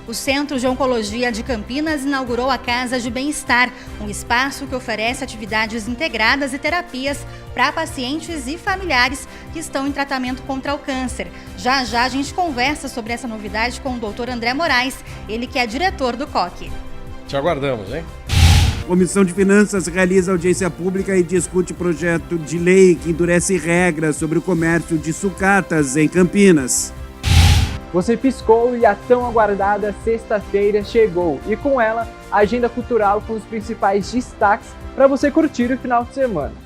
O Centro de Oncologia de Campinas inaugurou a Casa de Bem-Estar, um espaço que oferece atividades integradas e terapias para pacientes e familiares que estão em tratamento contra o câncer. Já já a gente conversa sobre essa novidade com o Dr. André Moraes, ele que é diretor do COC. Te aguardamos, hein? A Comissão de Finanças realiza audiência pública e discute projeto de lei que endurece regras sobre o comércio de sucatas em Campinas. Você piscou e a tão aguardada sexta-feira chegou. E com ela, a agenda cultural com os principais destaques para você curtir o final de semana.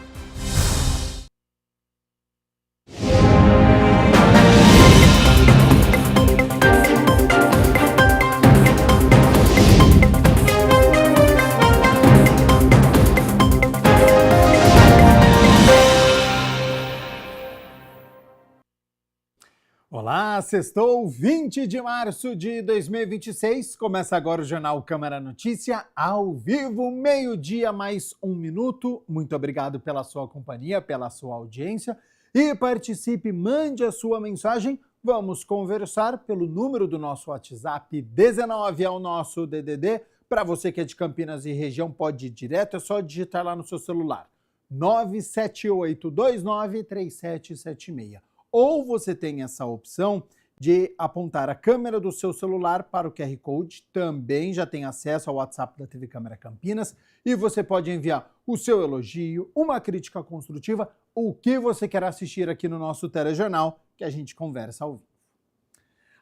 Olá, sextou 20 de março de 2026. Começa agora o Jornal Câmara Notícia, ao vivo, meio-dia mais 1 minuto. Muito obrigado pela sua companhia, pela sua audiência. E participe, mande a sua mensagem. Vamos conversar pelo número do nosso WhatsApp 19 é o nosso DDD. Para você que é de Campinas e região, pode ir direto, é só digitar lá no seu celular. 978293776. Ou você tem essa opção de apontar a câmera do seu celular para o QR Code, também já tem acesso ao WhatsApp da TV Câmara Campinas, e você pode enviar o seu elogio, uma crítica construtiva, o que você quer assistir aqui no nosso telejornal, que a gente conversa ao vivo.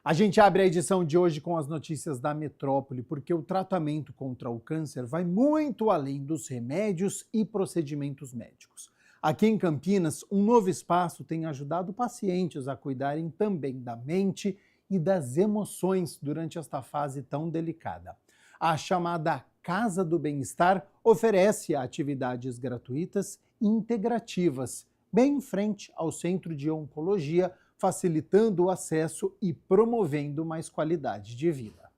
A gente abre a edição de hoje com as notícias da metrópole, porque o tratamento contra o câncer vai muito além dos remédios e procedimentos médicos. Aqui em Campinas, um novo espaço tem ajudado pacientes a cuidarem também da mente e das emoções durante esta fase tão delicada. A chamada Casa do Bem-Estar oferece atividades gratuitas e integrativas, bem em frente ao Centro de Oncologia, facilitando o acesso e promovendo mais qualidade de vida.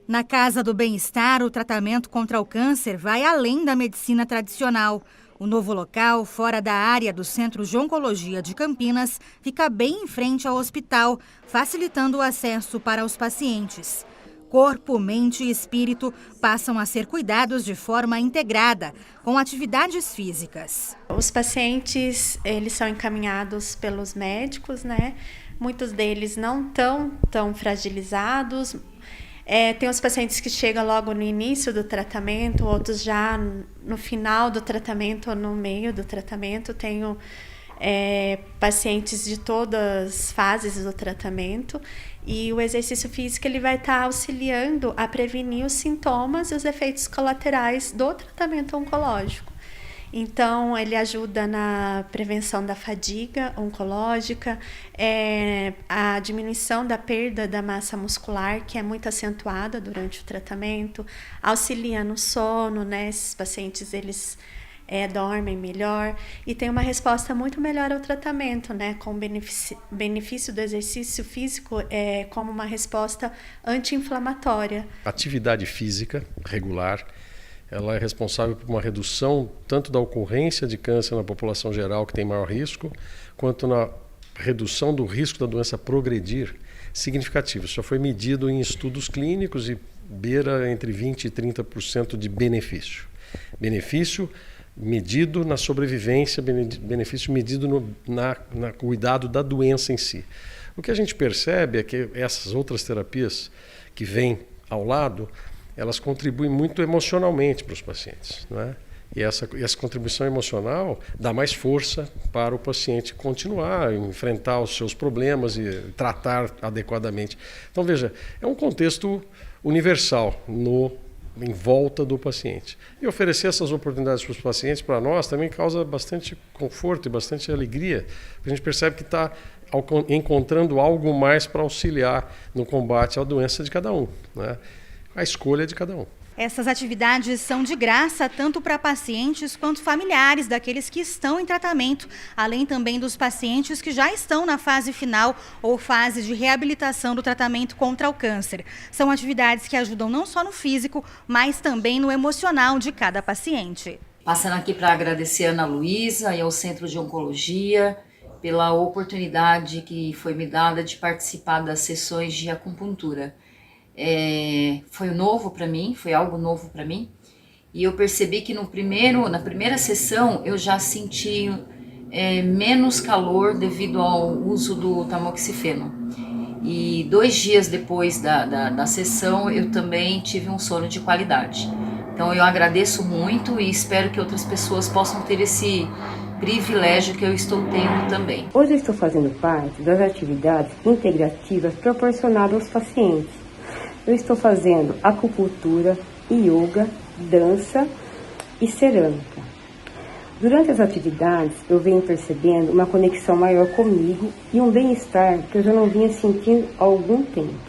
Na Casa do Bem-Estar, o tratamento contra o câncer vai além da medicina tradicional. O novo local, fora da área do Centro de Oncologia de Campinas, fica bem em frente ao hospital, facilitando o acesso para os pacientes. Corpo, mente e espírito passam a ser cuidados de forma integrada, com atividades físicas. Os pacientes, eles são encaminhados pelos médicos, né? Muitos deles não tão fragilizados. Tem os pacientes que chegam logo no início do tratamento, outros já no final do tratamento ou no meio do tratamento. Tenho pacientes de todas as fases do tratamento, e o exercício físico ele vai estar auxiliando a prevenir os sintomas e os efeitos colaterais do tratamento oncológico. Então, ele ajuda na prevenção da fadiga oncológica, a diminuição da perda da massa muscular, que é muito acentuada durante o tratamento, auxilia no sono, né? Esses pacientes, eles dormem melhor e tem uma resposta muito melhor ao tratamento, né? Com benefício do exercício físico como uma resposta anti-inflamatória. Atividade física regular, ela é responsável por uma redução tanto da ocorrência de câncer na população geral, que tem maior risco, quanto na redução do risco da doença progredir significativo. Isso já foi medido em estudos clínicos e beira entre 20% e 30% de benefício. Benefício medido na sobrevivência, benefício medido no cuidado da doença em si. O que a gente percebe é que essas outras terapias que vêm ao lado, elas contribuem muito emocionalmente para os pacientes, né? E essa contribuição emocional dá mais força para o paciente continuar, enfrentar os seus problemas e tratar adequadamente. Então, veja, é um contexto universal em volta do paciente. E oferecer essas oportunidades para os pacientes, para nós, também causa bastante conforto e bastante alegria. A gente percebe que está encontrando algo mais para auxiliar no combate à doença de cada um, né? A escolha de cada um. Essas atividades são de graça tanto para pacientes quanto familiares daqueles que estão em tratamento, além também dos pacientes que já estão na fase final ou fase de reabilitação do tratamento contra o câncer. São atividades que ajudam não só no físico, mas também no emocional de cada paciente. Passando aqui para agradecer a Ana Luísa e ao Centro de Oncologia, pela oportunidade que foi me dada de participar das sessões de acupuntura. Foi novo para mim, foi algo novo para mim, e eu percebi que na primeira sessão eu já senti menos calor devido ao uso do tamoxifeno. E 2 dias depois da sessão eu também tive um sono de qualidade. Então eu agradeço muito e espero que outras pessoas possam ter esse privilégio que eu estou tendo também. Hoje eu estou fazendo parte das atividades integrativas proporcionadas aos pacientes. Eu estou fazendo acupuntura, yoga, dança e cerâmica. Durante as atividades, eu venho percebendo uma conexão maior comigo e um bem-estar que eu já não vinha sentindo há algum tempo.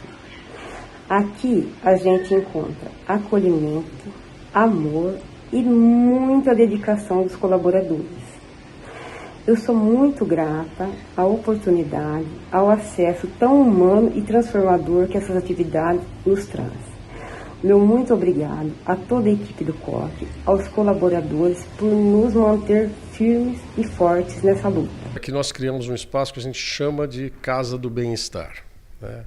Aqui a gente encontra acolhimento, amor e muita dedicação dos colaboradores. Eu sou muito grata à oportunidade, ao acesso tão humano e transformador que essas atividades nos traz. Meu muito obrigado a toda a equipe do COC, aos colaboradores por nos manter firmes e fortes nessa luta. Aqui nós criamos um espaço que a gente chama de Casa do Bem-Estar, né?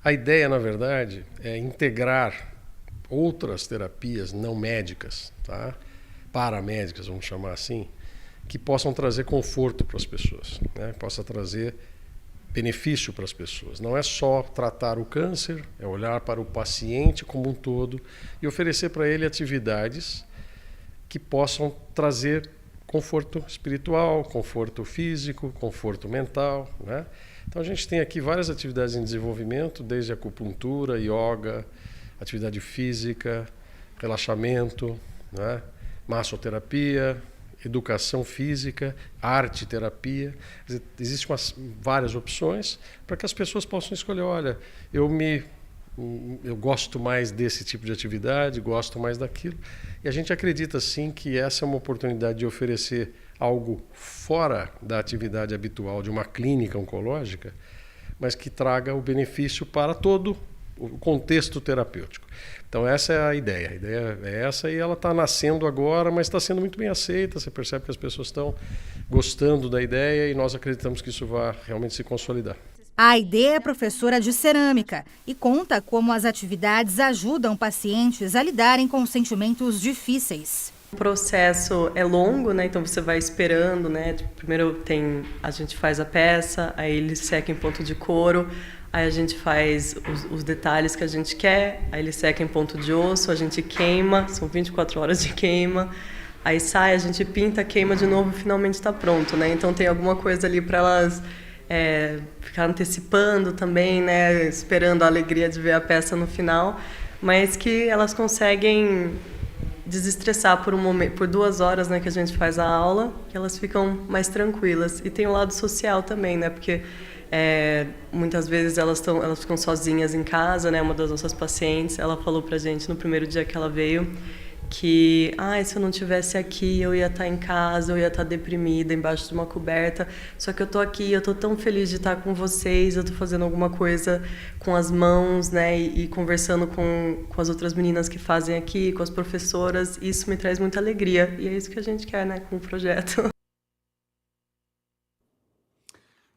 A ideia, na verdade, é integrar outras terapias não médicas, tá? Paramédicas, vamos chamar assim, que possam trazer conforto para as pessoas, né? Possa trazer benefício para as pessoas. Não é só tratar o câncer, é olhar para o paciente como um todo e oferecer para ele atividades que possam trazer conforto espiritual, conforto físico, conforto mental, né? Então a gente tem aqui várias atividades em desenvolvimento, desde acupuntura, yoga, atividade física, relaxamento, né? Massoterapia, educação física, arte terapia. Existem várias opções para que as pessoas possam escolher, olha, eu gosto mais desse tipo de atividade, gosto mais daquilo. E a gente acredita sim que essa é uma oportunidade de oferecer algo fora da atividade habitual de uma clínica oncológica, mas que traga o benefício para todo o contexto terapêutico. Então essa é a ideia é essa, e ela está nascendo agora, mas está sendo muito bem aceita. Você percebe que as pessoas estão gostando da ideia e nós acreditamos que isso vai realmente se consolidar. A Aide é professora de cerâmica e conta como as atividades ajudam pacientes a lidarem com sentimentos difíceis. O processo é longo, né? Então você vai esperando, né? Primeiro a gente faz a peça, aí ele seca em ponto de couro, aí a gente faz os detalhes que a gente quer, aí ele seca em ponto de osso, a gente queima, são 24 horas de queima, aí sai, a gente pinta, queima de novo e finalmente está pronto, né? Então tem alguma coisa ali para elas ficar antecipando também, né? Esperando a alegria de ver a peça no final, mas que elas conseguem desestressar por um momento, por 2 horas, né, que a gente faz a aula, que elas ficam mais tranquilas. E tem o lado social também, né, porque muitas vezes elas ficam sozinhas em casa, né. Uma das nossas pacientes, ela falou pra gente no primeiro dia que ela veio que se eu não estivesse aqui eu ia estar em casa, eu ia estar deprimida embaixo de uma coberta, só que eu tô aqui, eu tô tão feliz de estar com vocês, eu tô fazendo alguma coisa com as mãos, né, e conversando com as outras meninas que fazem aqui, com as professoras, isso me traz muita alegria, e é isso que a gente quer, né, com o projeto.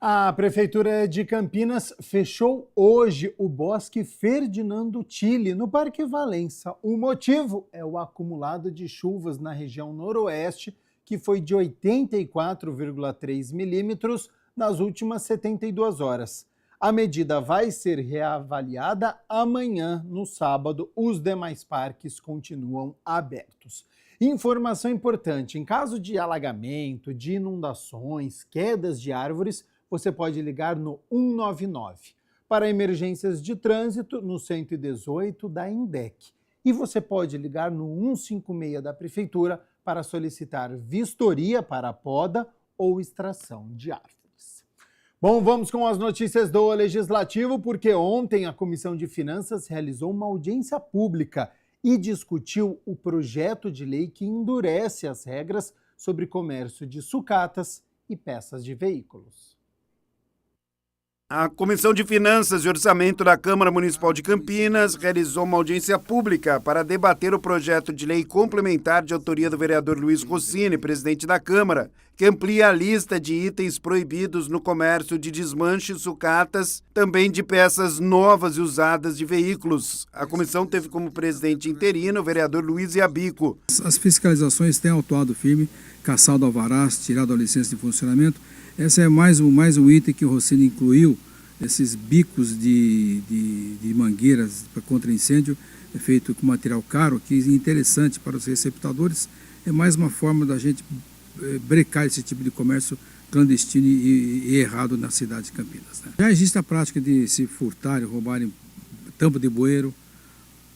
A Prefeitura de Campinas fechou hoje o Bosque Ferdinando Tille, no Parque Valença. O motivo é o acumulado de chuvas na região noroeste, que foi de 84,3 milímetros nas últimas 72 horas. A medida vai ser reavaliada amanhã, no sábado. Os demais parques continuam abertos. Informação importante: em caso de alagamento, de inundações, quedas de árvores, você pode ligar no 199. Para emergências de trânsito, no 118 da INDEC. E você pode ligar no 156 da Prefeitura para solicitar vistoria para a poda ou extração de árvores. Bom, vamos com as notícias do Legislativo, porque ontem a Comissão de Finanças realizou uma audiência pública e discutiu o projeto de lei que endurece as regras sobre comércio de sucatas e peças de veículos. A Comissão de Finanças e Orçamento da Câmara Municipal de Campinas realizou uma audiência pública para debater o projeto de lei complementar de autoria do vereador Luiz Rossini, presidente da Câmara, que amplia a lista de itens proibidos no comércio de desmanche e sucatas, também de peças novas e usadas de veículos. A comissão teve como presidente interino o vereador Luiz Iabico. As fiscalizações têm atuado firme, caçado alvarás, tirado a licença de funcionamento. Esse é mais um item que o Rossini incluiu, esses bicos de mangueiras para contra incêndio, é feito com material caro, que é interessante para os receptadores. É mais uma forma da gente brecar esse tipo de comércio clandestino e errado na cidade de Campinas, né? Já existe a prática de se furtarem, roubarem tampa de bueiro,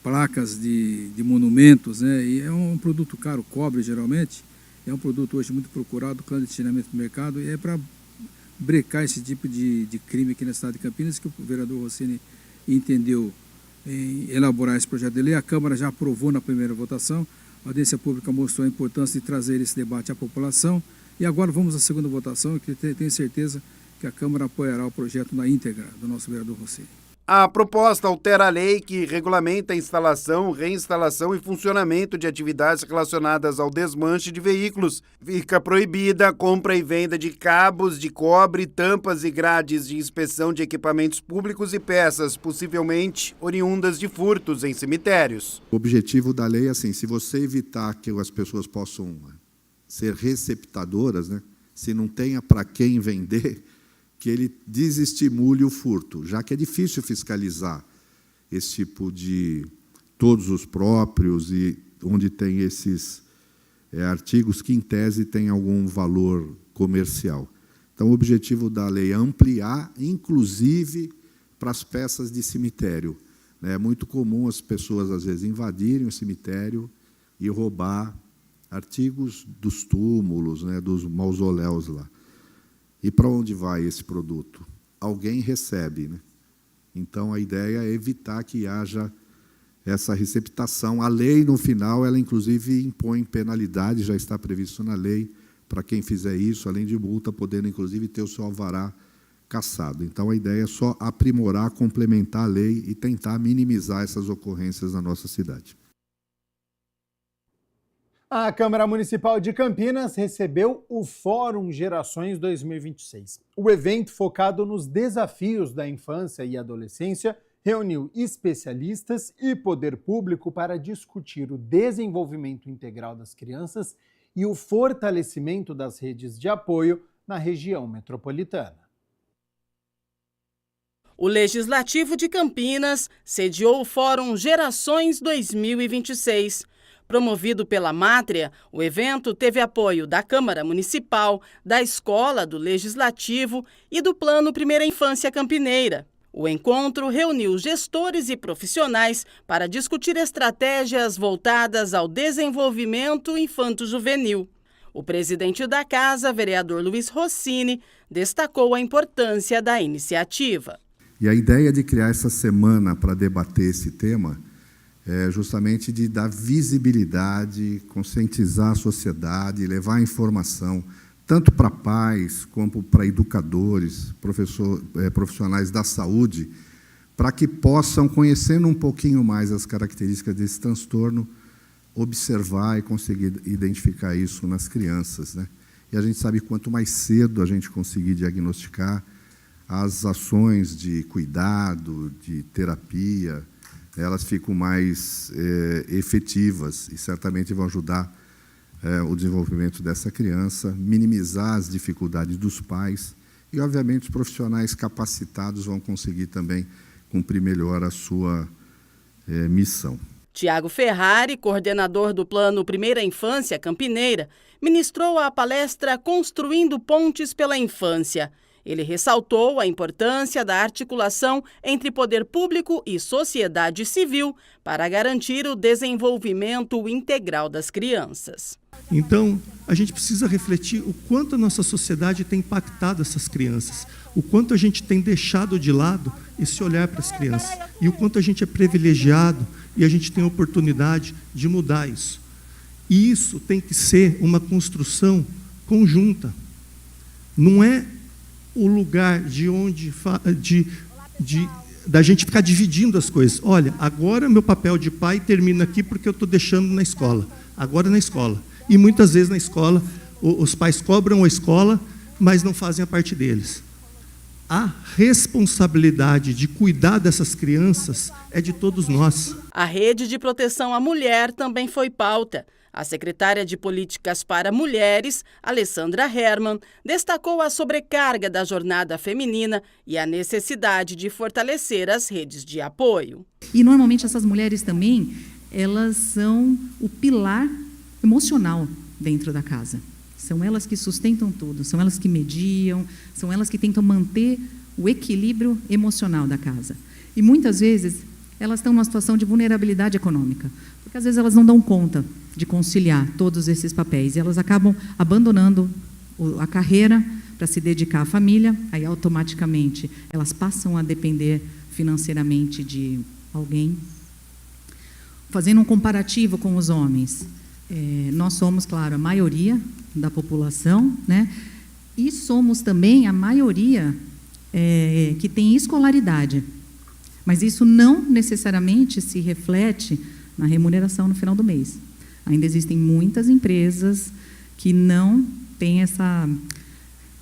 placas de monumentos, né? E é um produto caro, cobre geralmente, é um produto hoje muito procurado clandestinamente no mercado, e é para brecar esse tipo de crime aqui na cidade de Campinas que o vereador Rossini entendeu em elaborar esse projeto de lei. A Câmara já aprovou na primeira votação, a audiência pública mostrou a importância de trazer esse debate à população, e agora vamos à segunda votação, que tenho certeza que a Câmara apoiará o projeto na íntegra do nosso vereador Rossini. A proposta altera a lei que regulamenta a instalação, reinstalação e funcionamento de atividades relacionadas ao desmanche de veículos. Fica proibida a compra e venda de cabos de cobre, tampas e grades de inspeção de equipamentos públicos e peças, possivelmente oriundas de furtos em cemitérios. O objetivo da lei é assim, se você evitar que as pessoas possam ser receptadoras, né, se não tenha para quem vender, que ele desestimule o furto, já que é difícil fiscalizar esse tipo de todos os próprios e onde tem esses artigos que, em tese, têm algum valor comercial. Então, o objetivo da lei é ampliar, inclusive, para as peças de cemitério. É muito comum as pessoas, às vezes, invadirem o cemitério e roubar artigos dos túmulos, né, dos mausoléus lá. E para onde vai esse produto? Alguém recebe, né? Então, a ideia é evitar que haja essa receptação. A lei, no final, ela inclusive impõe penalidade, já está previsto na lei, para quem fizer isso, além de multa, podendo inclusive ter o seu alvará cassado. Então, a ideia é só aprimorar, complementar a lei e tentar minimizar essas ocorrências na nossa cidade. A Câmara Municipal de Campinas recebeu o Fórum Gerações 2026. O evento, focado nos desafios da infância e adolescência, reuniu especialistas e poder público para discutir o desenvolvimento integral das crianças e o fortalecimento das redes de apoio na região metropolitana. O Legislativo de Campinas sediou o Fórum Gerações 2026. Promovido pela Mátria, o evento teve apoio da Câmara Municipal, da Escola do Legislativo e do Plano Primeira Infância Campineira. O encontro reuniu gestores e profissionais para discutir estratégias voltadas ao desenvolvimento infanto-juvenil. O presidente da casa, vereador Luiz Rossini, destacou a importância da iniciativa. E a ideia de criar essa semana para debater esse tema é justamente de dar visibilidade, conscientizar a sociedade, levar a informação, tanto para pais, como para educadores, profissionais da saúde, para que possam, conhecendo um pouquinho mais as características desse transtorno, observar e conseguir identificar isso nas crianças, né? E a gente sabe que quanto mais cedo a gente conseguir diagnosticar, as ações de cuidado, de terapia, elas ficam mais efetivas e certamente vão ajudar o desenvolvimento dessa criança, minimizar as dificuldades dos pais e, obviamente, os profissionais capacitados vão conseguir também cumprir melhor a sua missão. Tiago Ferrari, coordenador do Plano Primeira Infância Campineira, ministrou a palestra Construindo Pontes pela Infância. Ele ressaltou a importância da articulação entre poder público e sociedade civil para garantir o desenvolvimento integral das crianças. Então, a gente precisa refletir o quanto a nossa sociedade tem impactado essas crianças, o quanto a gente tem deixado de lado esse olhar para as crianças e o quanto a gente é privilegiado e a gente tem a oportunidade de mudar isso. E isso tem que ser uma construção conjunta. Não é o lugar de onde da gente ficar dividindo as coisas. Olha, agora meu papel de pai termina aqui porque eu estou deixando na escola. Agora na escola. E muitas vezes na escola, os pais cobram a escola, mas não fazem a parte deles. A responsabilidade de cuidar dessas crianças é de todos nós. A Rede de Proteção à Mulher também foi pauta. A secretária de Políticas para Mulheres, Alessandra Herman, destacou a sobrecarga da jornada feminina e a necessidade de fortalecer as redes de apoio. E normalmente essas mulheres também, elas são o pilar emocional dentro da casa. São elas que sustentam tudo, são elas que mediam, são elas que tentam manter o equilíbrio emocional da casa. E muitas vezes elas estão numa situação de vulnerabilidade econômica, porque às vezes elas não dão conta de conciliar todos esses papéis e elas acabam abandonando a carreira para se dedicar à família, aí automaticamente elas passam a depender financeiramente de alguém. Fazendo um comparativo com os homens, nós somos, claro, a maioria da população, né? E somos também a maioria que tem escolaridade, mas isso não necessariamente se reflete na remuneração no final do mês. Ainda existem muitas empresas que não têm essa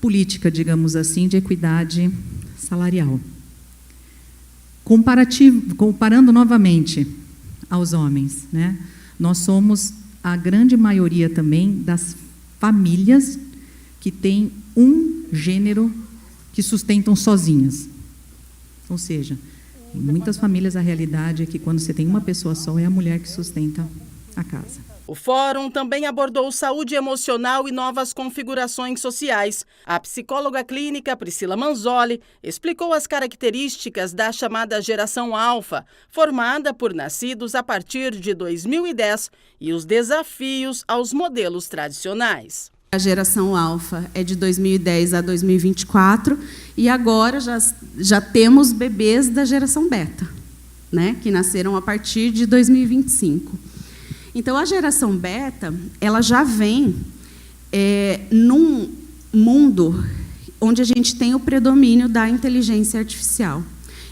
política, digamos assim, de equidade salarial. Comparando novamente aos homens, né? Nós somos a grande maioria também das famílias que têm um gênero que sustentam sozinhas. Ou seja, em muitas famílias a realidade é que quando você tem uma pessoa só, é a mulher que sustenta a casa. O fórum também abordou saúde emocional e novas configurações sociais. A psicóloga clínica Priscila Manzoli explicou as características da chamada geração alfa, formada por nascidos a partir de 2010, e os desafios aos modelos tradicionais. A geração alfa é de 2010 a 2024 e agora já temos bebês da geração beta, né, que nasceram a partir de 2025. Então, a geração beta, ela já vem num mundo onde a gente tem o predomínio da inteligência artificial.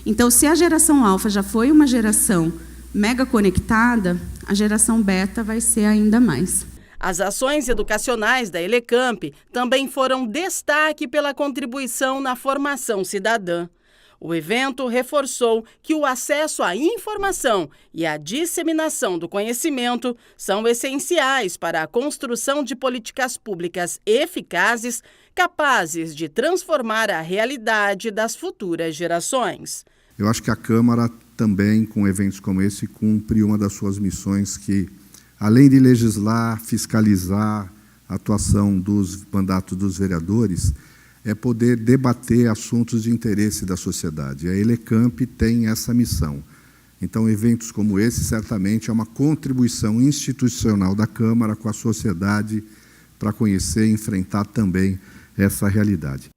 Então, se a geração alfa já foi uma geração mega conectada, a geração beta vai ser ainda mais. As ações educacionais da Elecamp também foram destaque pela contribuição na formação cidadã. O evento reforçou que o acesso à informação e a disseminação do conhecimento são essenciais para a construção de políticas públicas eficazes, capazes de transformar a realidade das futuras gerações. Eu acho que a Câmara também, com eventos como esse, cumpre uma das suas missões que, além de legislar, fiscalizar a atuação dos mandatos dos vereadores, é poder debater assuntos de interesse da sociedade. A Elecamp tem essa missão. Então, eventos como esse, certamente, é uma contribuição institucional da Câmara com a sociedade para conhecer e enfrentar também essa realidade.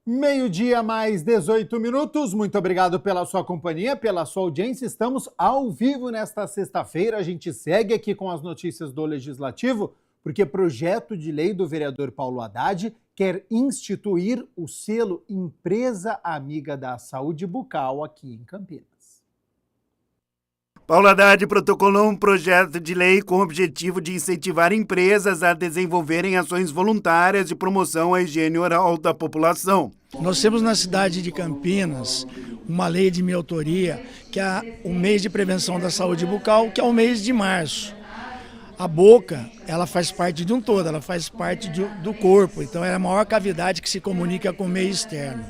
12:00 mais 18 minutos. Muito obrigado pela sua companhia, pela sua audiência. Estamos ao vivo nesta sexta-feira. A gente segue aqui com as notícias do Legislativo, porque projeto de lei do vereador Paulo Haddad quer instituir o selo Empresa Amiga da Saúde Bucal aqui em Campinas. Paulo Haddad protocolou um projeto de lei com o objetivo de incentivar empresas a desenvolverem ações voluntárias de promoção à higiene oral da população. Nós temos na cidade de Campinas uma lei de minha autoria, que é o mês de prevenção da saúde bucal, que é o mês de março. A boca, ela faz parte de um todo, ela faz parte do corpo, então é a maior cavidade que se comunica com o meio externo.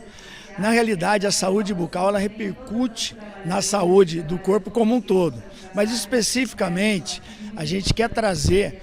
Na realidade, a saúde bucal, ela repercute na saúde do corpo como um todo, mas especificamente a gente quer trazer,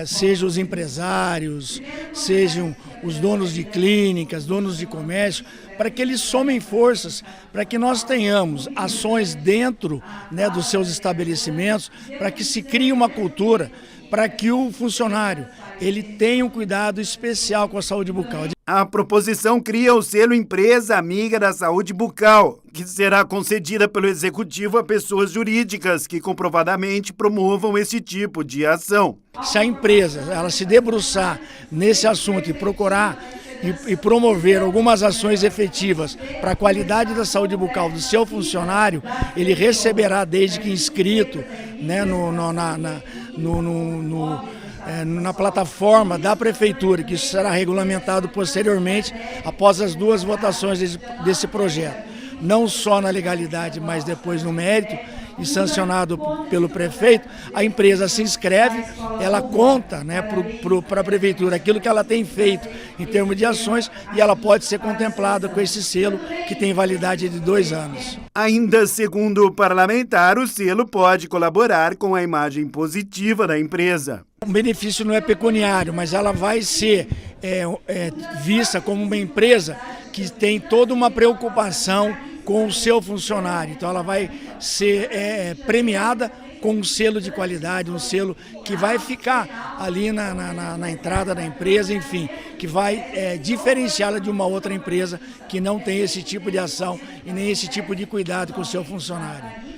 sejam os empresários, sejam os donos de clínicas, donos de comércio, para que eles somem forças, para que nós tenhamos ações dentro, né, dos seus estabelecimentos, para que se crie uma cultura, para que o funcionário ele tenha um cuidado especial com a saúde bucal. A proposição cria o selo Empresa Amiga da Saúde Bucal, que será concedida pelo Executivo a pessoas jurídicas que comprovadamente promovam esse tipo de ação. Se a empresa ela se debruçar nesse assunto e procurar e promover algumas ações efetivas para a qualidade da saúde bucal do seu funcionário, ele receberá desde que inscrito, né, na plataforma da Prefeitura, que isso será regulamentado posteriormente após as 2 votações desse projeto. Não só na legalidade, mas depois no mérito, e sancionado pelo prefeito, a empresa se inscreve, ela conta, né, para a Prefeitura aquilo que ela tem feito em termos de ações e ela pode ser contemplada com esse selo que tem validade de 2 anos. Ainda segundo o parlamentar, o selo pode colaborar com a imagem positiva da empresa. O benefício não é pecuniário, mas ela vai ser vista como uma empresa que tem toda uma preocupação com o seu funcionário. Então ela vai ser premiada com um selo de qualidade, um selo que vai ficar ali na entrada da empresa, enfim, que vai diferenciá-la de uma outra empresa que não tem esse tipo de ação e nem esse tipo de cuidado com o seu funcionário.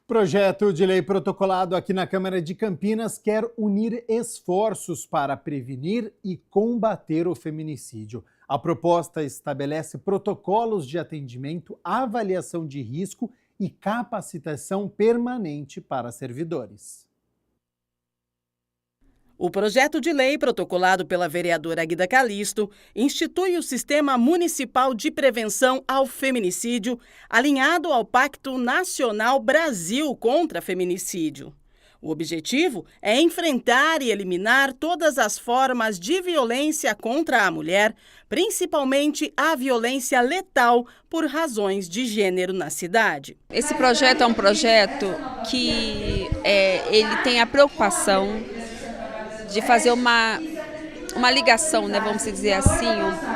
Projeto de lei protocolado aqui na Câmara de Campinas quer unir esforços para prevenir e combater o feminicídio. A proposta estabelece protocolos de atendimento, avaliação de risco e capacitação permanente para servidores. O projeto de lei protocolado pela vereadora Guida Calisto institui o Sistema Municipal de Prevenção ao Feminicídio, alinhado ao Pacto Nacional Brasil contra Feminicídio. O objetivo é enfrentar e eliminar todas as formas de violência contra a mulher, principalmente a violência letal por razões de gênero na cidade. Esse projeto é um projeto que ele tem a preocupação de fazer uma ligação, né, vamos dizer assim,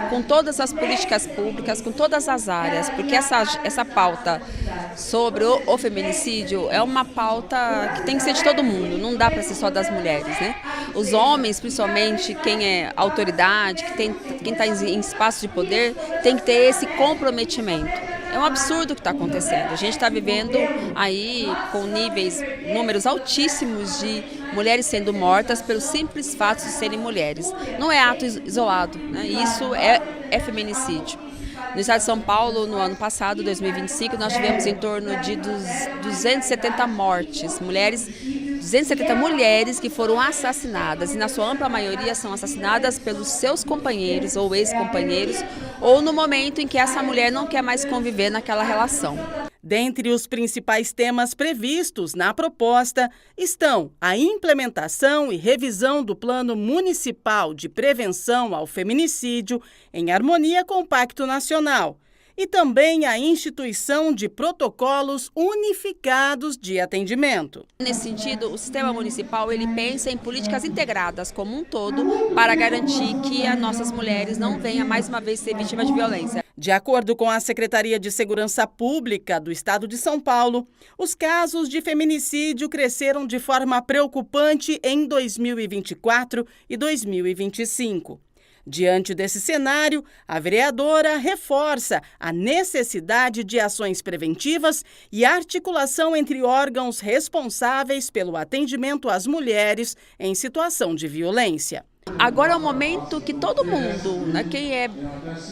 com todas as políticas públicas, com todas as áreas, porque essa pauta sobre o feminicídio é uma pauta que tem que ser de todo mundo, não dá para ser só das mulheres, né? Os homens, principalmente quem é autoridade, quem está em espaço de poder, tem que ter esse comprometimento. É um absurdo o que está acontecendo. A gente está vivendo aí com números altíssimos de mulheres sendo mortas pelo simples fato de serem mulheres. Não é ato isolado, né? Isso é feminicídio. No estado de São Paulo, no ano passado, 2025, nós tivemos em torno de 270 mortes, 270 mulheres que foram assassinadas, e na sua ampla maioria são assassinadas pelos seus companheiros ou ex-companheiros, ou no momento em que essa mulher não quer mais conviver naquela relação. Dentre os principais temas previstos na proposta estão a implementação e revisão do Plano Municipal de Prevenção ao Feminicídio, em harmonia com o Pacto Nacional, e também a instituição de protocolos unificados de atendimento. Nesse sentido, o sistema municipal ele pensa em políticas integradas como um todo para garantir que as nossas mulheres não venham mais uma vez ser vítimas de violência. De acordo com a Secretaria de Segurança Pública do Estado de São Paulo, os casos de feminicídio cresceram de forma preocupante em 2024 e 2025. Diante desse cenário, a vereadora reforça a necessidade de ações preventivas e articulação entre órgãos responsáveis pelo atendimento às mulheres em situação de violência. Agora é o momento que todo mundo, né, quem é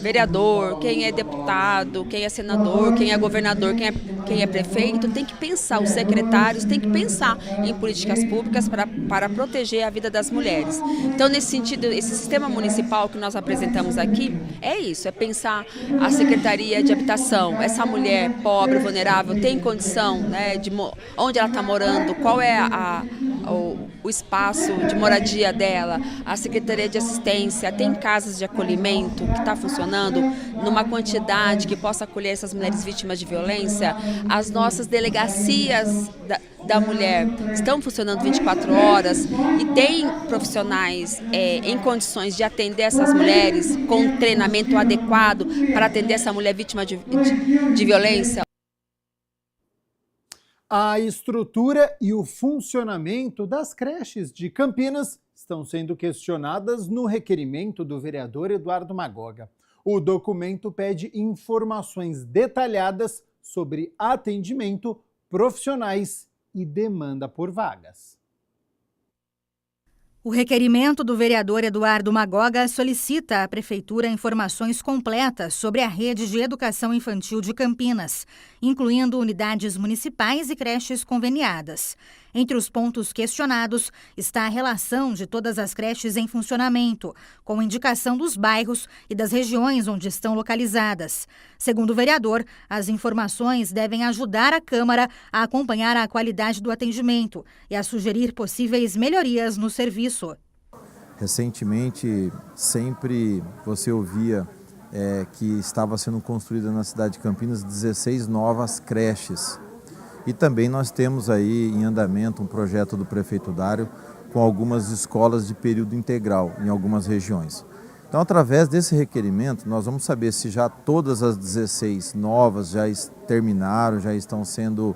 vereador, quem é deputado, quem é senador, quem é governador, quem é prefeito, tem que pensar, os secretários têm que pensar em políticas públicas para proteger a vida das mulheres. Então, nesse sentido, esse sistema municipal que nós apresentamos aqui é isso, é pensar a Secretaria de Habitação, essa mulher pobre, vulnerável, tem condição, né, de onde ela está morando, qual é o espaço de moradia dela, a Secretaria de Assistência tem casas de acolhimento que está funcionando numa quantidade que possa acolher essas mulheres vítimas de violência. As nossas delegacias da mulher estão funcionando 24 horas e tem profissionais em condições de atender essas mulheres com treinamento adequado para atender essa mulher vítima de violência. A estrutura e o funcionamento das creches de Campinas estão sendo questionadas no requerimento do vereador Eduardo Magoga. O documento pede informações detalhadas sobre atendimento, profissionais e demanda por vagas. O requerimento do vereador Eduardo Magoga solicita à Prefeitura informações completas sobre a rede de educação infantil de Campinas, incluindo unidades municipais e creches conveniadas. Entre os pontos questionados está a relação de todas as creches em funcionamento, com indicação dos bairros e das regiões onde estão localizadas. Segundo o vereador, as informações devem ajudar a Câmara a acompanhar a qualidade do atendimento e a sugerir possíveis melhorias no serviço. Recentemente, sempre você ouvia que estava sendo construída na cidade de Campinas 16 novas creches. E também nós temos aí em andamento um projeto do prefeito Dário com algumas escolas de período integral em algumas regiões. Então, através desse requerimento, nós vamos saber se já todas as 16 novas já terminaram, já estão sendo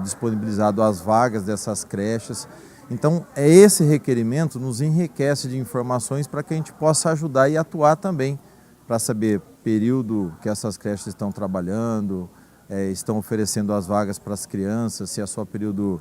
disponibilizadas as vagas dessas creches. Então, esse requerimento nos enriquece de informações para que a gente possa ajudar e atuar também, para saber período que essas creches estão trabalhando, estão oferecendo as vagas para as crianças, se é só período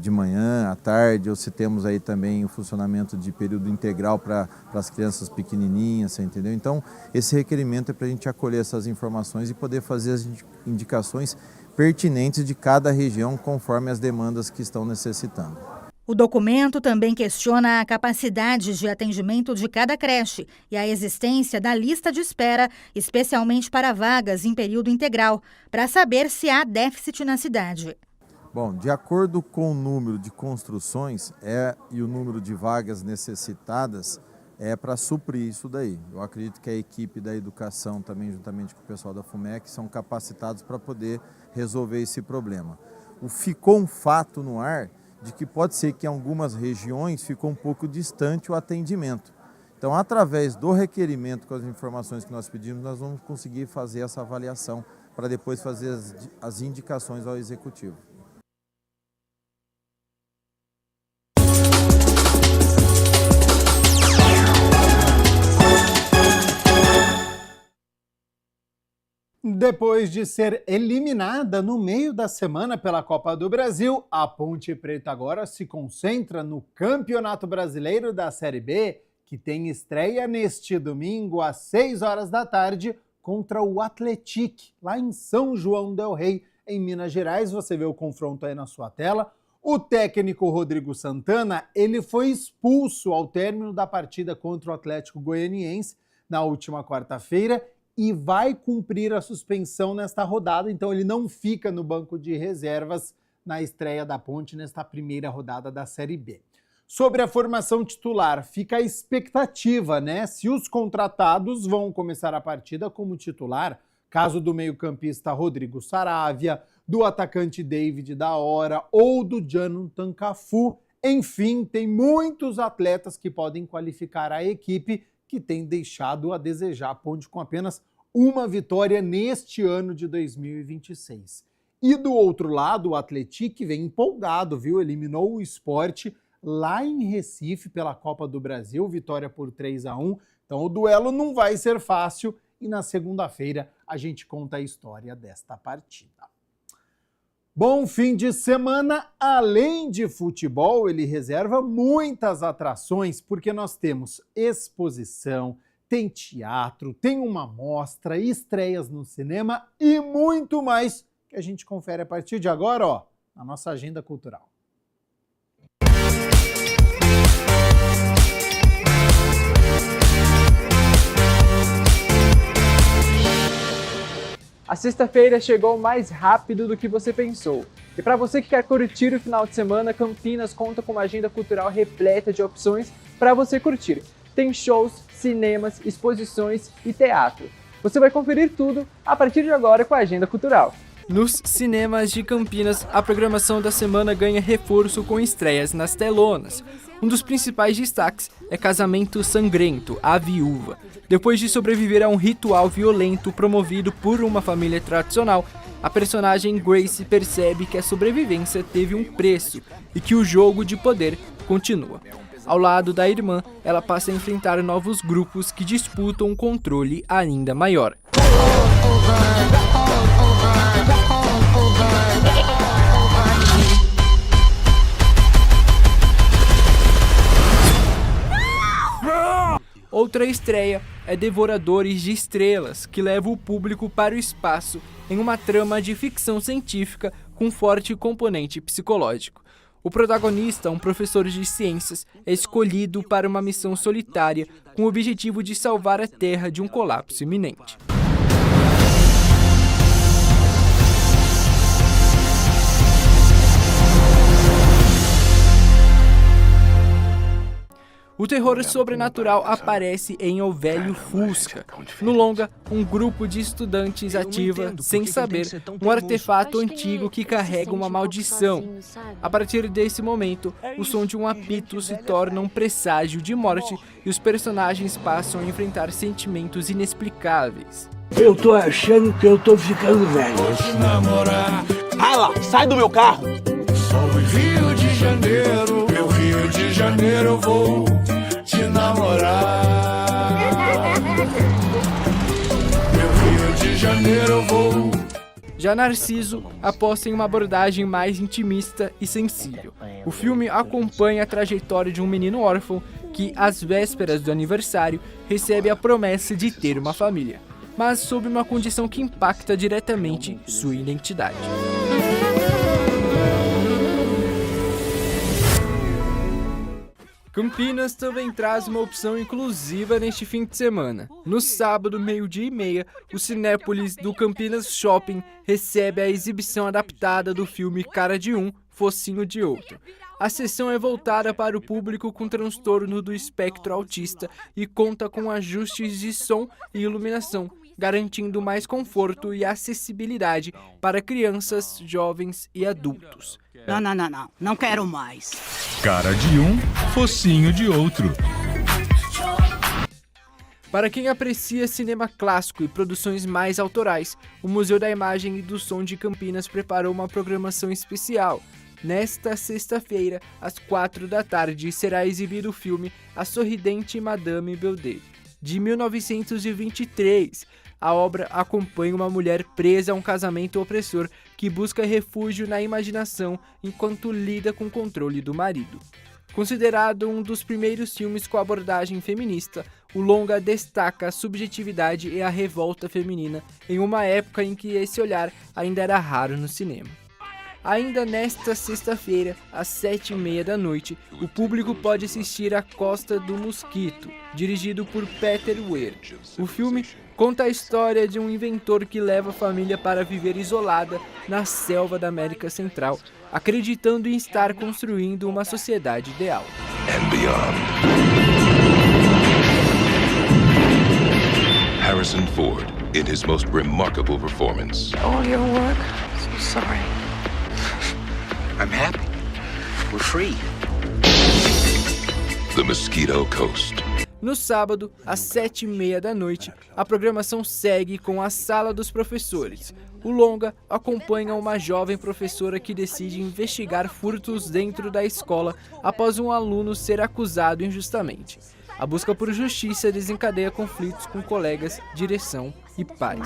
de manhã, à tarde, ou se temos aí também o funcionamento de período integral para as crianças pequenininhas, você entendeu? Então, esse requerimento é para a gente acolher essas informações e poder fazer as indicações pertinentes de cada região conforme as demandas que estão necessitando. O documento também questiona a capacidade de atendimento de cada creche e a existência da lista de espera, especialmente para vagas em período integral, para saber se há déficit na cidade. Bom, de acordo com o número de construções e o número de vagas necessitadas, é para suprir isso daí. Eu acredito que a equipe da educação, também juntamente com o pessoal da FUMEC, são capacitados para poder resolver esse problema. Ficou um fato no ar de que pode ser que em algumas regiões ficou um pouco distante o atendimento. Então, através do requerimento com as informações que nós pedimos, nós vamos conseguir fazer essa avaliação para depois fazer as indicações ao Executivo. Depois de ser eliminada no meio da semana pela Copa do Brasil, a Ponte Preta agora se concentra no Campeonato Brasileiro da Série B, que tem estreia neste domingo às 6 horas da tarde contra o Atlético, lá em São João del Rei, em Minas Gerais. Você vê o confronto aí na sua tela. O técnico Rodrigo Santana, ele foi expulso ao término da partida contra o Atlético Goianiense na última quarta-feira e vai cumprir a suspensão nesta rodada, então ele não fica no banco de reservas na estreia da Ponte nesta primeira rodada da Série B. Sobre a formação titular, fica a expectativa, né? Se os contratados vão começar a partida como titular, caso do meio-campista Rodrigo Saravia, do atacante David da Hora ou do Jonathan Cafu. Enfim, tem muitos atletas que podem qualificar a equipe, que tem deixado a desejar. A Ponte com apenas uma vitória neste ano de 2026. E do outro lado, o Atlético vem empolgado, viu? Eliminou o Sport lá em Recife pela Copa do Brasil, vitória por 3-1. Então o duelo não vai ser fácil e na segunda-feira a gente conta a história desta partida. Bom fim de semana, além de futebol, ele reserva muitas atrações, porque nós temos exposição, tem teatro, tem uma mostra, estreias no cinema e muito mais que a gente confere a partir de agora, ó, na nossa agenda cultural. A sexta-feira chegou mais rápido do que você pensou. E para você que quer curtir o final de semana, Campinas conta com uma agenda cultural repleta de opções para você curtir. Tem shows, cinemas, exposições e teatro. Você vai conferir tudo a partir de agora com a Agenda Cultural. Nos cinemas de Campinas, a programação da semana ganha reforço com estreias nas telonas. Um dos principais destaques é Casamento Sangrento, A Viúva. Depois de sobreviver a um ritual violento promovido por uma família tradicional, a personagem Grace percebe que a sobrevivência teve um preço e que o jogo de poder continua. Ao lado da irmã, ela passa a enfrentar novos grupos que disputam um controle ainda maior. Outra estreia é Devoradores de Estrelas, que leva o público para o espaço em uma trama de ficção científica com forte componente psicológico. O protagonista, um professor de ciências, é escolhido para uma missão solitária com o objetivo de salvar a Terra de um colapso iminente. O terror sobrenatural aparece em O Velho Fusca. No longa, um grupo de estudantes ativa, sem saber, um artefato antigo que carrega uma maldição. A partir desse momento, o som de um apito se torna um presságio de morte e os personagens passam a enfrentar sentimentos inexplicáveis. Eu tô achando que eu tô ficando velho. Vou te namorar. Ala, sai do meu carro. Sou Rio de Janeiro, meu Rio de Janeiro, vou te namorar. Meu Rio de Janeiro, vou. Já Narciso aposta em uma abordagem mais intimista e sensível. O filme acompanha a trajetória de um menino órfão que, às vésperas do aniversário, recebe a promessa de ter uma família, mas sob uma condição que impacta diretamente sua identidade. Campinas também traz uma opção inclusiva neste fim de semana. No sábado, 12h30, o Cinépolis do Campinas Shopping recebe a exibição adaptada do filme Cara de Um, Focinho de Outro. A sessão é voltada para o público com transtorno do espectro autista e conta com ajustes de som e iluminação, garantindo mais conforto e acessibilidade para crianças, jovens e adultos. Não quero mais. Cara de um, focinho de outro. Para quem aprecia cinema clássico e produções mais autorais, o Museu da Imagem e do Som de Campinas preparou uma programação especial. Nesta sexta-feira, às 16h, será exibido o filme A Sorridente Madame Baudet, de 1923. A obra acompanha uma mulher presa a um casamento opressor que busca refúgio na imaginação enquanto lida com o controle do marido. Considerado um dos primeiros filmes com abordagem feminista, o longa destaca a subjetividade e a revolta feminina em uma época em que esse olhar ainda era raro no cinema. Ainda nesta sexta-feira, às 19h30, o público pode assistir A Costa do Mosquito, dirigido por Peter Weir. O filme conta a história de um inventor que leva a família para viver isolada na selva da América Central, acreditando em estar construindo uma sociedade ideal. And beyond. Harrison Ford, in his most remarkable performance. All your work? So sorry. I'm happy. We're free. The Mosquito Coast. No sábado, às 19h30, a programação segue com a Sala dos Professores. O longa acompanha uma jovem professora que decide investigar furtos dentro da escola após um aluno ser acusado injustamente. A busca por justiça desencadeia conflitos com colegas, direção e pais.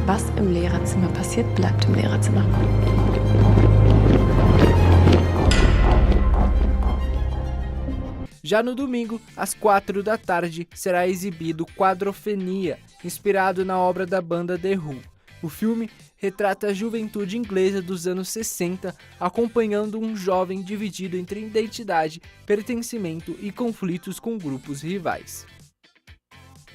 Was im Lehrerzimmer passiert, bleibt im Lehrerzimmer. Já no domingo, às 16h, será exibido Quadrofenia, inspirado na obra da banda The Who. O filme retrata a juventude inglesa dos anos 60, acompanhando um jovem dividido entre identidade, pertencimento e conflitos com grupos rivais.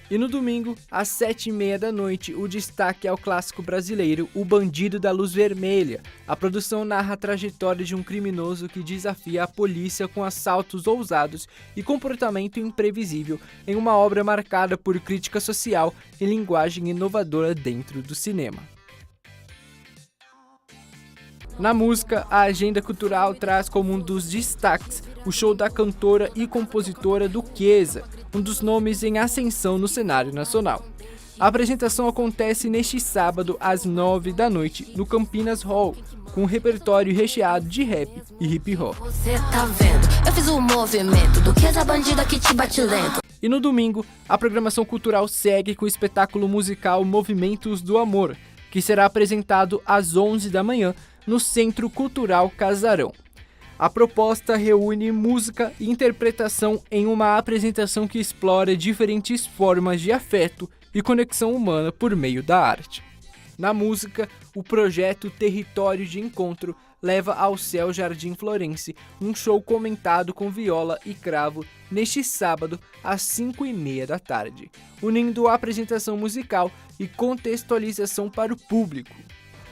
E no domingo, às 19h30, o destaque é o clássico brasileiro O Bandido da Luz Vermelha. A produção narra a trajetória de um criminoso que desafia a polícia com assaltos ousados e comportamento imprevisível em uma obra marcada por crítica social e linguagem inovadora dentro do cinema. Na música, a agenda cultural traz como um dos destaques o show da cantora e compositora Duquesa, um dos nomes em ascensão no cenário nacional. A apresentação acontece neste sábado às 9 da noite no Campinas Hall, com um repertório recheado de rap e hip hop. Você tá vendo? Eu fiz o movimento do que essa bandida que te bate lento. E no domingo, a programação cultural segue com o espetáculo musical Movimentos do Amor, que será apresentado às 11 da manhã no Centro Cultural Casarão. A proposta reúne música e interpretação em uma apresentação que explora diferentes formas de afeto e conexão humana por meio da arte. Na música, o projeto Território de Encontro leva ao Céu Jardim Florense um show comentado com viola e cravo neste sábado às 5h30 da tarde, unindo a apresentação musical e contextualização para o público.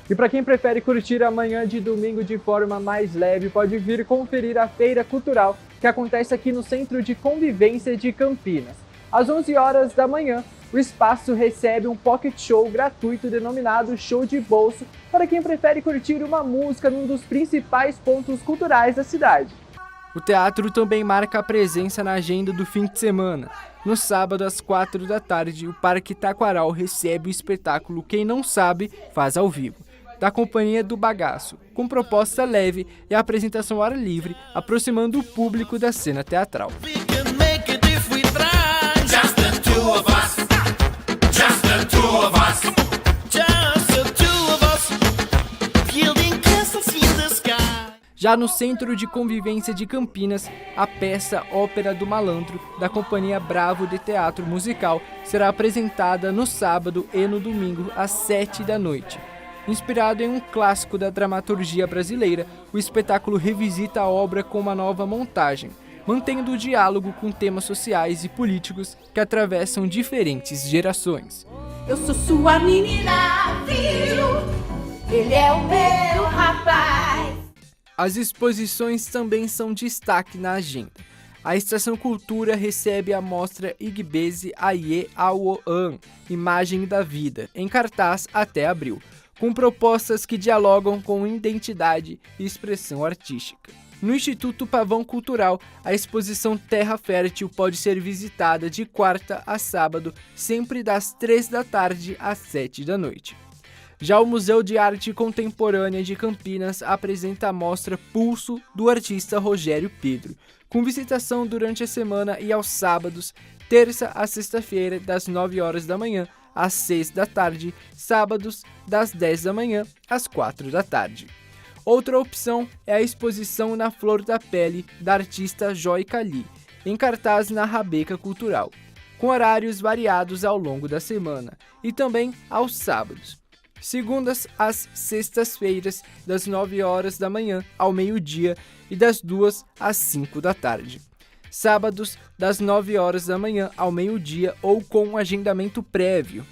E para quem prefere curtir a manhã de domingo de forma mais leve, pode vir conferir a Feira Cultural, que acontece aqui no Centro de Convivência de Campinas. Às 11 horas da manhã, o espaço recebe um pocket show gratuito denominado Show de Bolso, para quem prefere curtir uma música num dos principais pontos culturais da cidade. O teatro também marca a presença na agenda do fim de semana. No sábado, às 4 da tarde, o Parque Taquaral recebe o espetáculo Quem Não Sabe, Faz ao Vivo, da Companhia do Bagaço, com proposta leve e apresentação ao ar livre, aproximando o público da cena teatral. Já no Centro de Convivência de Campinas, a peça Ópera do Malandro, da Companhia Bravo de Teatro Musical, será apresentada no sábado e no domingo, às 7 da noite. Inspirado em um clássico da dramaturgia brasileira, o espetáculo revisita a obra com uma nova montagem, mantendo o diálogo com temas sociais e políticos que atravessam diferentes gerações. Eu sou sua menina, viu? Ele é o meu rapaz. As exposições também são destaque na agenda. A Estação Cultura recebe a mostra Igbese Aye Awoan, Imagem da Vida, em cartaz até abril, com propostas que dialogam com identidade e expressão artística. No Instituto Pavão Cultural, a exposição Terra Fértil pode ser visitada de quarta a sábado, sempre das 3 da tarde às 7 da noite. Já o Museu de Arte Contemporânea de Campinas apresenta a mostra Pulso do artista Rogério Pedro, com visitação durante a semana e aos sábados, terça a sexta-feira, das 9 horas da manhã às 6 da tarde, sábados, das 10 da manhã às 4 da tarde. Outra opção é a exposição Na Flor da Pele, da artista Joy Cali, em cartaz na Rabeca Cultural, com horários variados ao longo da semana e também aos sábados. Segundas às sextas-feiras, das 9 horas da manhã ao meio-dia e das 2 às 5 da tarde. Sábados, das 9 horas da manhã ao meio-dia ou com um agendamento prévio.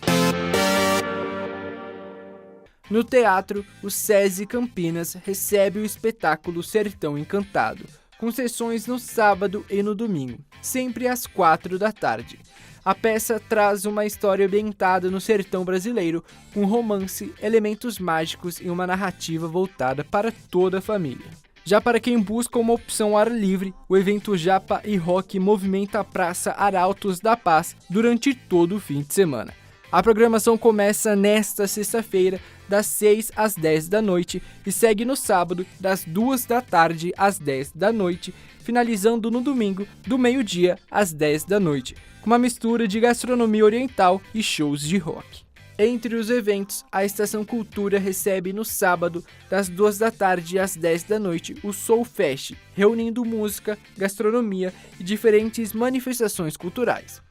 No teatro, o SESI Campinas recebe o espetáculo Sertão Encantado, com sessões no sábado e no domingo, sempre às 4 da tarde. A peça traz uma história ambientada no sertão brasileiro, com romance, elementos mágicos e uma narrativa voltada para toda a família. Já para quem busca uma opção ao ar livre, o evento Japa e Rock movimenta a Praça Arautos da Paz durante todo o fim de semana. A programação começa nesta sexta-feira, das 6 às 10 da noite e segue no sábado, das 2 da tarde às 10 da noite, finalizando no domingo, do meio-dia às 10 da noite, com uma mistura de gastronomia oriental e shows de rock. Entre os eventos, a Estação Cultura recebe no sábado, das 2 da tarde às 10 da noite, o Soul Fest, reunindo música, gastronomia e diferentes manifestações culturais.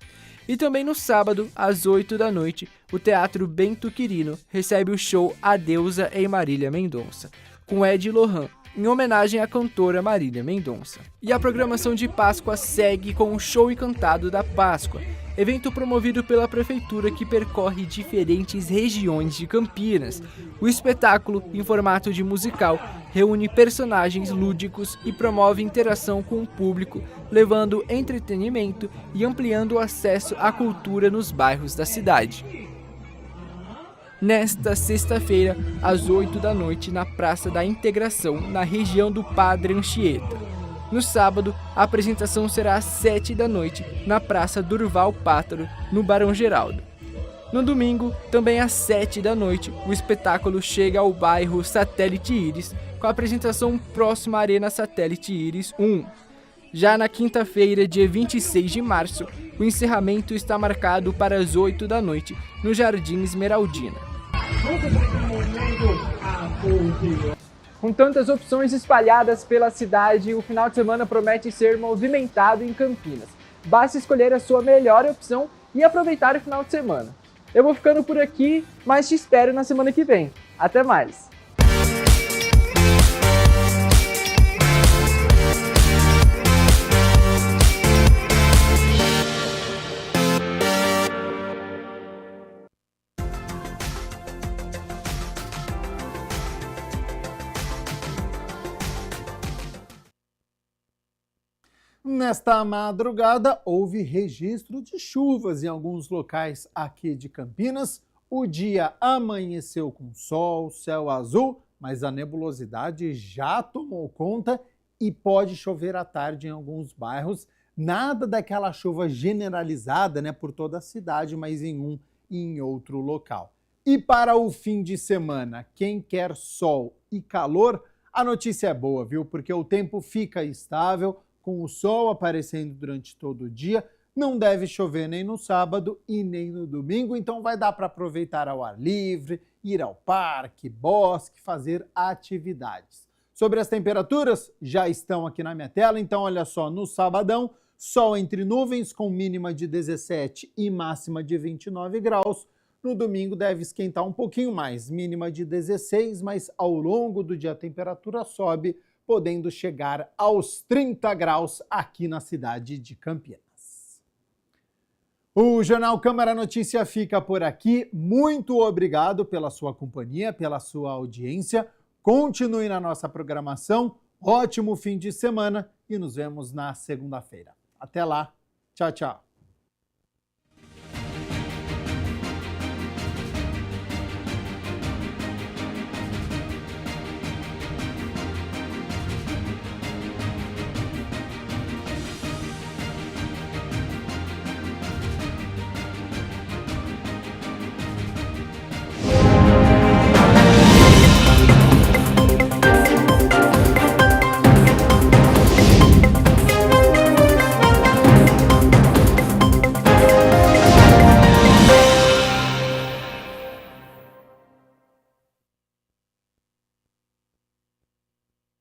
E também no sábado, às 8 da noite, o Teatro Bento Quirino recebe o show A Deusa em Marília Mendonça, com Ed Lohan, em homenagem à cantora Marília Mendonça. E a programação de Páscoa segue com o Show Encantado da Páscoa, evento promovido pela Prefeitura que percorre diferentes regiões de Campinas. O espetáculo, em formato de musical, reúne personagens lúdicos e promove interação com o público, levando entretenimento e ampliando o acesso à cultura nos bairros da cidade. Nesta sexta-feira, às 8 da noite, na Praça da Integração, na região do Padre Anchieta. No sábado, a apresentação será às 7 da noite, na Praça Durval Pátaro, no Barão Geraldo. No domingo, também às 7 da noite, o espetáculo chega ao bairro Satélite Íris, com a apresentação próxima à Arena Satélite Íris 1. Já na quinta-feira, dia 26 de março, o encerramento está marcado para as 8 da noite, no Jardim Esmeraldina. Com tantas opções espalhadas pela cidade, o final de semana promete ser movimentado em Campinas. Basta escolher a sua melhor opção e aproveitar o final de semana. Eu vou ficando por aqui, mas te espero na semana que vem. Até mais! Nesta madrugada, houve registro de chuvas em alguns locais aqui de Campinas. O dia amanheceu com sol, céu azul, mas a nebulosidade já tomou conta e pode chover à tarde em alguns bairros. Nada daquela chuva generalizada, por toda a cidade, mas em um e em outro local. E para o fim de semana, quem quer sol e calor, a notícia é boa, viu? Porque o tempo fica estável, com o sol aparecendo durante todo o dia, não deve chover nem no sábado e nem no domingo, então vai dar para aproveitar ao ar livre, ir ao parque, bosque, fazer atividades. Sobre as temperaturas, já estão aqui na minha tela, então olha só, no sabadão, sol entre nuvens com mínima de 17 e máxima de 29 graus. No domingo deve esquentar um pouquinho mais, mínima de 16, mas ao longo do dia a temperatura sobe, podendo chegar aos 30 graus aqui na cidade de Campinas. O Jornal Câmara Notícia fica por aqui. Muito obrigado pela sua companhia, pela sua audiência. Continue na nossa programação. Ótimo fim de semana e nos vemos na segunda-feira. Até lá. Tchau, tchau.